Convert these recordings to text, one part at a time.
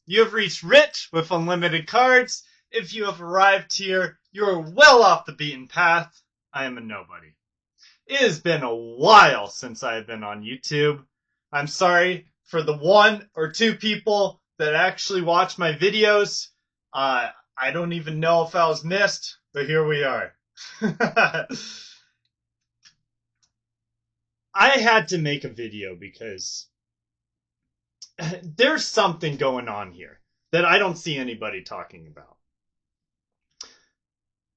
You have reached Rich with unlimited cards. If you have arrived here, you are well off the beaten path. I am a nobody. It has been a while since I have been on YouTube. I'm sorry for the one or two people that actually watch my videos. I don't even know if I was missed, but here we are. I had to make a video because there's something going on here that I don't see anybody talking about.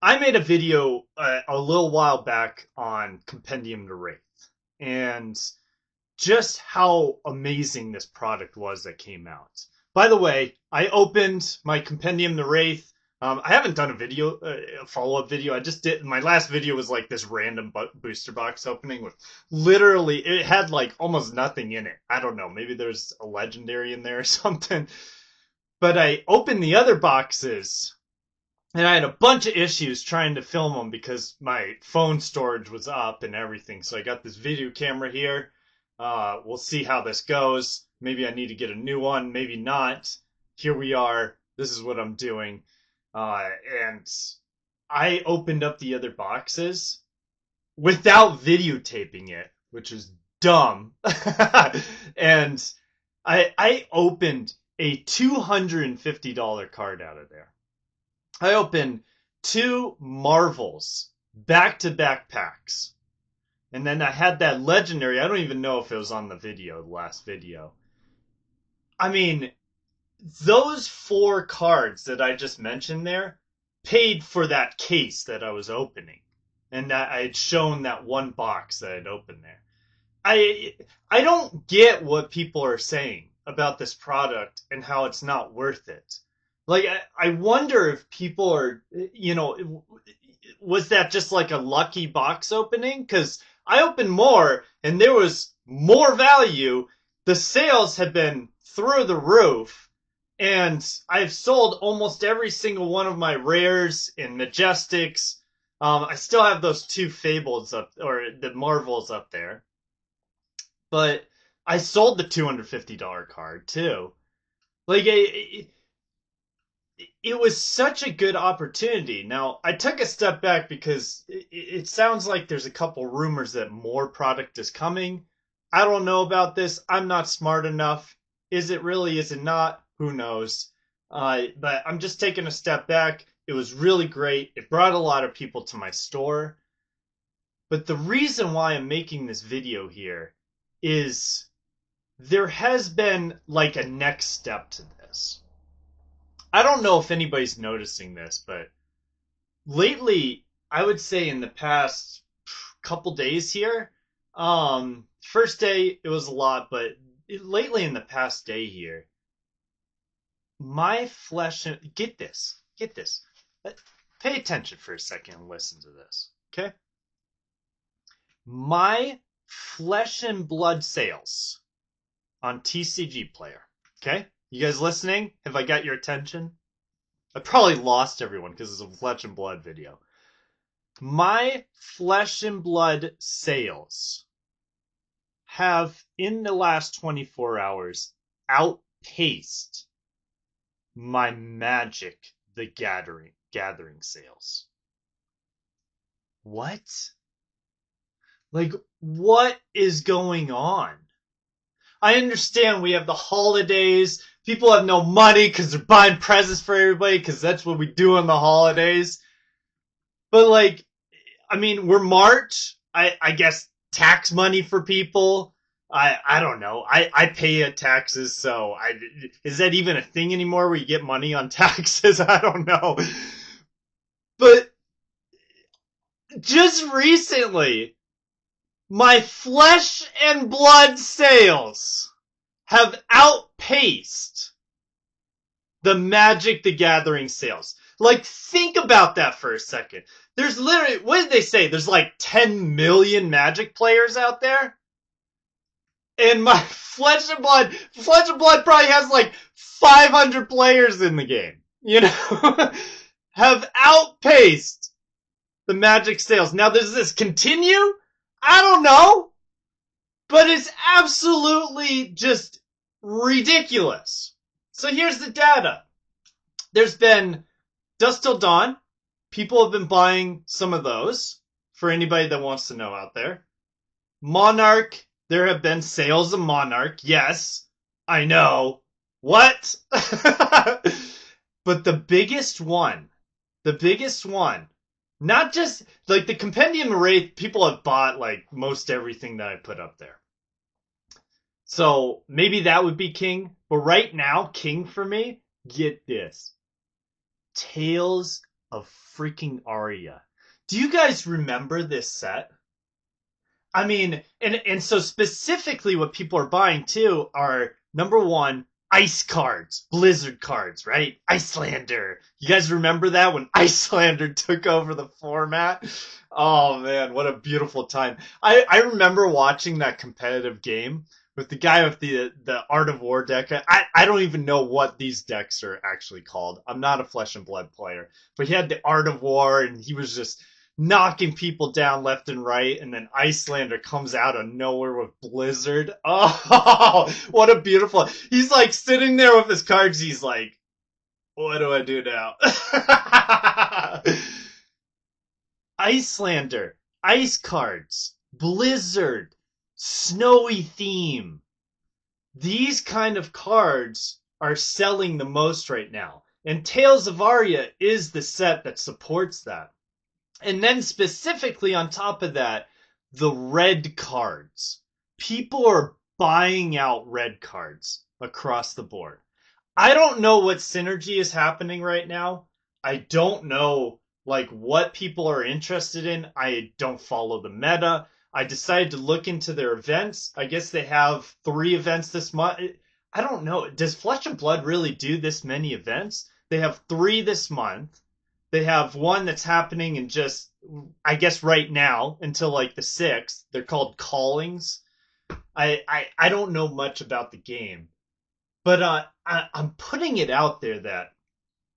I made a video a little while back on Compendium to Wraith and just how amazing this product was that came out. By the way, I opened my Compendium to Wraith. I haven't done a video, a follow-up video. I just did. My last video was like this random booster box opening with literally, it had like almost nothing in it. I don't know. Maybe there's a legendary in there or something. But I opened the other boxes and I had a bunch of issues trying to film them because my phone storage was up and everything. So I got this video camera here. We'll see how this goes. Maybe I need to get a new one, maybe not. Here we are. This is what I'm doing. And I opened up the other boxes without videotaping it, which is dumb. And I opened a $250 card out of there. I opened two Marvels back-to-back packs. And then I had that legendary. I don't even know if it was on the video, the last video. I mean, those four cards that I just mentioned there paid for that case that I was opening. And that I had shown that one box that I'd opened there. I don't get what people are saying about this product and how it's not worth it. Like, I wonder if people are, was that just like a lucky box opening? Because I opened more and there was more value. The sales have been through the roof. And I've sold almost every single one of my rares and majestics. I still have those two fables up, or the Marvels up there. But I sold the $250 card too. Like, it was such a good opportunity. Now, I took a step back because it sounds like there's a couple rumors that more product is coming. I don't know about this. I'm not smart enough. Is it really? Is it not? Who knows? But I'm just taking a step back. It was really great. It brought a lot of people to my store. But the reason why I'm making this video here is there has been like a next step to this. I don't know if anybody's noticing this, but lately, I would say in the past couple days here, first day it was a lot, but lately in the past day here, my flesh and get this. Pay attention for a second and listen to this, okay? My Flesh and Blood sales on TCG Player, okay? You guys listening? Have I got your attention? I probably lost everyone because it's a Flesh and Blood video. My Flesh and Blood sales have, in the last 24 hours, outpaced my Magic the Gathering sales. What? Like, what is going on? I understand we have the holidays. People have no money because they're buying presents for everybody because that's what we do on the holidays. But, like, I mean, we're March. I guess tax money for people. I don't know. I pay taxes, so is that even a thing anymore where you get money on taxes? I don't know. But just recently, my Flesh and Blood sales have outpaced the Magic the Gathering sales. Like, think about that for a second. There's literally, what did they say? There's like 10 million Magic players out there? And my Flesh and Blood probably has like 500 players in the game, have outpaced the Magic sales. Now, does this continue? I don't know. But it's absolutely just ridiculous. So here's the data. There's been Dusk Till Dawn. People have been buying some of those for anybody that wants to know out there. Monarch. There have been sales of Monarch. Yes, I know. What? But the biggest one, not just like the Compendium of Wraith, people have bought like most everything that I put up there. So maybe that would be king. But right now, king for me, get this. Tales of freaking Aria. Do you guys remember this set? I mean, and so specifically what people are buying too are number one, ice cards, Blizzard cards, right? Icelander. You guys remember that when Icelander took over the format? Oh man, what a beautiful time. I remember watching that competitive game with the guy with the Art of War deck. I don't even know what these decks are actually called. I'm not a Flesh and Blood player, but he had the Art of War and he was just knocking people down left and right, and then Icelander comes out of nowhere with Blizzard. Oh, what a beautiful. He's like sitting there with his cards. He's like, what do I do now? Icelander, ice cards, Blizzard, snowy theme. These kind of cards are selling the most right now. And Tales of Aria is the set that supports that. And then specifically on top of that, the red cards. People are buying out red cards across the board. I don't know what synergy is happening right now. I don't know like what people are interested in. I don't follow the meta. I decided to look into their events. I guess they have 3 events this month. I don't know. Does Flesh and Blood really do this many events? They have 3 this month. They have one that's happening in just, I guess, right now until like the 6th. They're called Callings. I don't know much about the game, but I'm putting it out there that,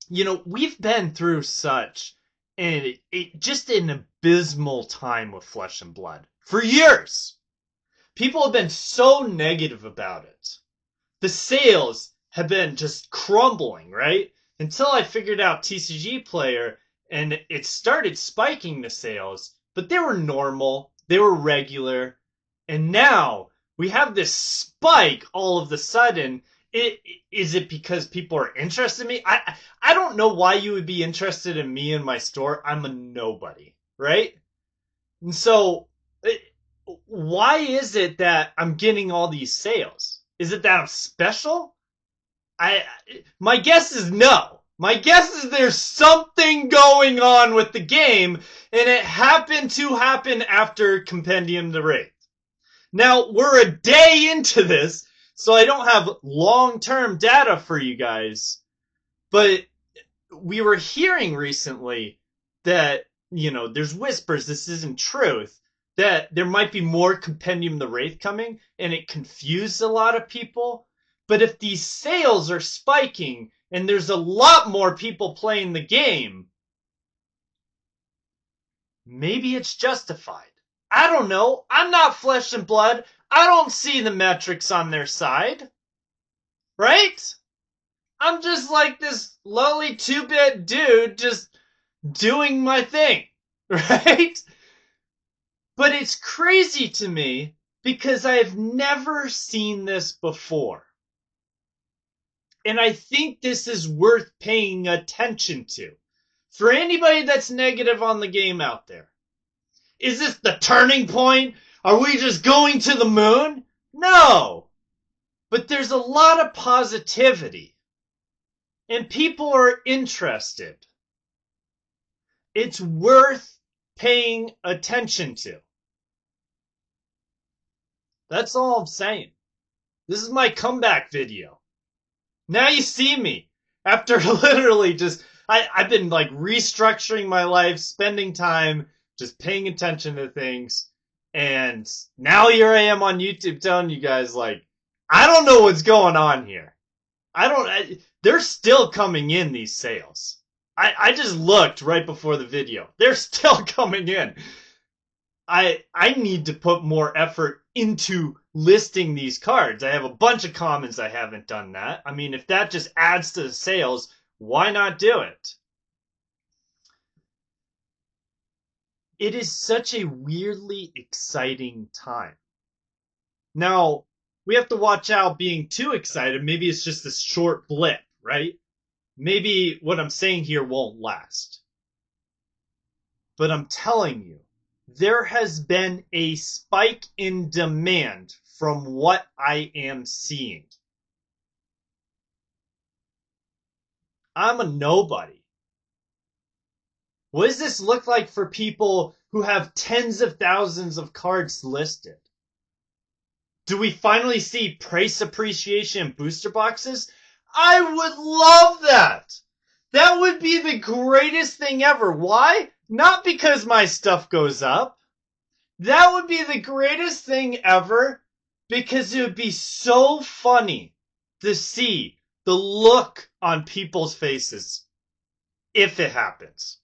you know, we've been through such it just an abysmal time with Flesh and Blood for years. People have been so negative about it. The sales have been just crumbling, right? Until I figured out TCG Player and it started spiking the sales, but they were normal, they were regular, and now we have this spike all of the sudden. Is it because people are interested in me? I don't know why you would be interested in me in my store. I'm a nobody, right? And so why is it that I'm getting all these sales? Is it that I'm special? I my guess is no. My guess is there's something going on with the game, and it happened to happen after Compendium the Wraith. Now, we're a day into this, so I don't have long-term data for you guys, but we were hearing recently that, you know, there's whispers, this isn't truth, that there might be more Compendium the Wraith coming, and it confused a lot of people. But if these sales are spiking and there's a lot more people playing the game, maybe it's justified. I don't know. I'm not Flesh and Blood. I don't see the metrics on their side. Right? I'm just like this lowly 2-bit dude just doing my thing. Right? But it's crazy to me because I've never seen this before. And I think this is worth paying attention to. For anybody that's negative on the game out there. Is this the turning point? Are we just going to the moon? No. But there's a lot of positivity. And people are interested. It's worth paying attention to. That's all I'm saying. This is my comeback video. Now you see me. After literally just, I've been like restructuring my life, spending time, just paying attention to things. And now here I am on YouTube telling you guys like, I don't know what's going on here. They're still coming in, these sales. I just looked right before the video. They're still coming in. I need to put more effort into listing these cards. I have a bunch of commons I haven't done that. I mean, if that just adds to the sales, why not do it? It is such a weirdly exciting time. Now, we have to watch out being too excited. Maybe it's just a short blip, right? Maybe what I'm saying here won't last. But I'm telling you, there has been a spike in demand from what I am seeing. I'm a nobody. What does this look like for people who have tens of thousands of cards listed? Do we finally see price appreciation in booster boxes? I would love that. That would be the greatest thing ever. Why? Not because my stuff goes up. That would be the greatest thing ever because it would be so funny to see the look on people's faces if it happens.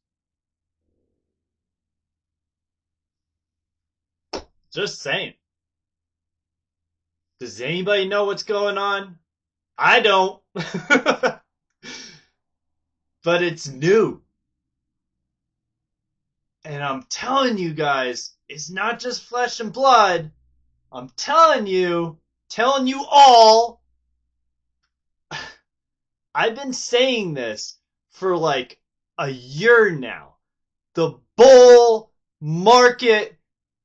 Just saying. Does anybody know what's going on? I don't. But it's new. And I'm telling you guys, it's not just flesh and blood. I'm telling you all, I've been saying this for like a year now. The bull market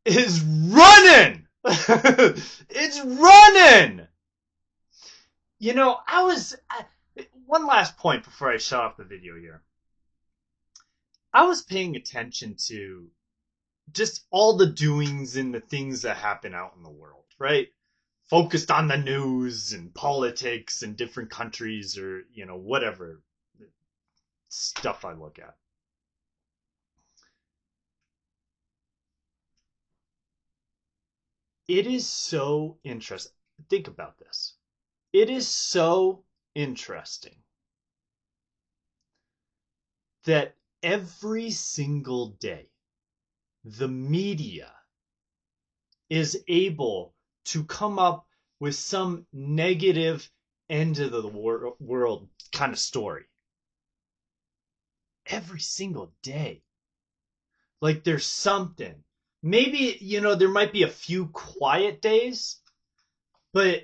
is running. It's running. You know, one last point before I shut off the video here. I was paying attention to just all the doings and the things that happen out in the world, right? Focused on the news and politics and different countries or, whatever stuff I look at. It is so interesting. Think about this. It is so interesting that every single day the media is able to come up with some negative end of the world kind of story. Every single day. Like there's something. Maybe, there might be a few quiet days, but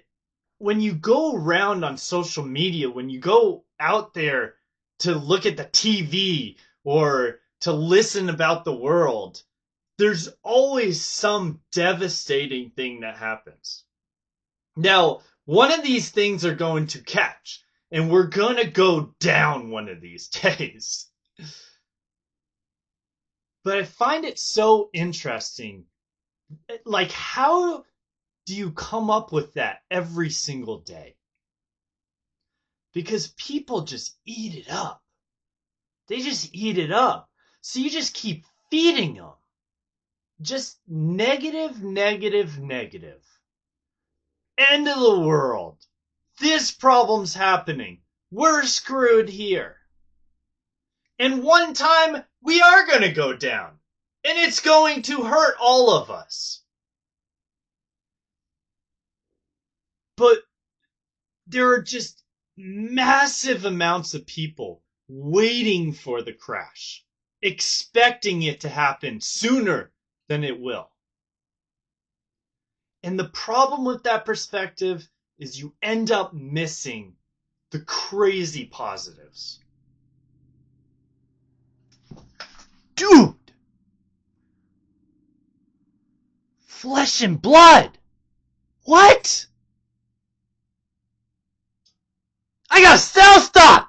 when you go around on social media, when you go out there to look at the TV or to listen about the world, there's always some devastating thing that happens. Now, one of these things are going to catch, and we're going to go down one of these days. But I find it so interesting. Like, how do you come up with that every single day? Because people just eat it up. They just eat it up. So you just keep feeding them. Just negative, negative, negative. End of the world. This problem's happening. We're screwed here. And one time, we are going to go down. And it's going to hurt all of us. But there are just massive amounts of people waiting for the crash, expecting it to happen sooner than it will. And the problem with that perspective is you end up missing the crazy positives. Dude! Flesh and blood! What? I gotta sell stuff!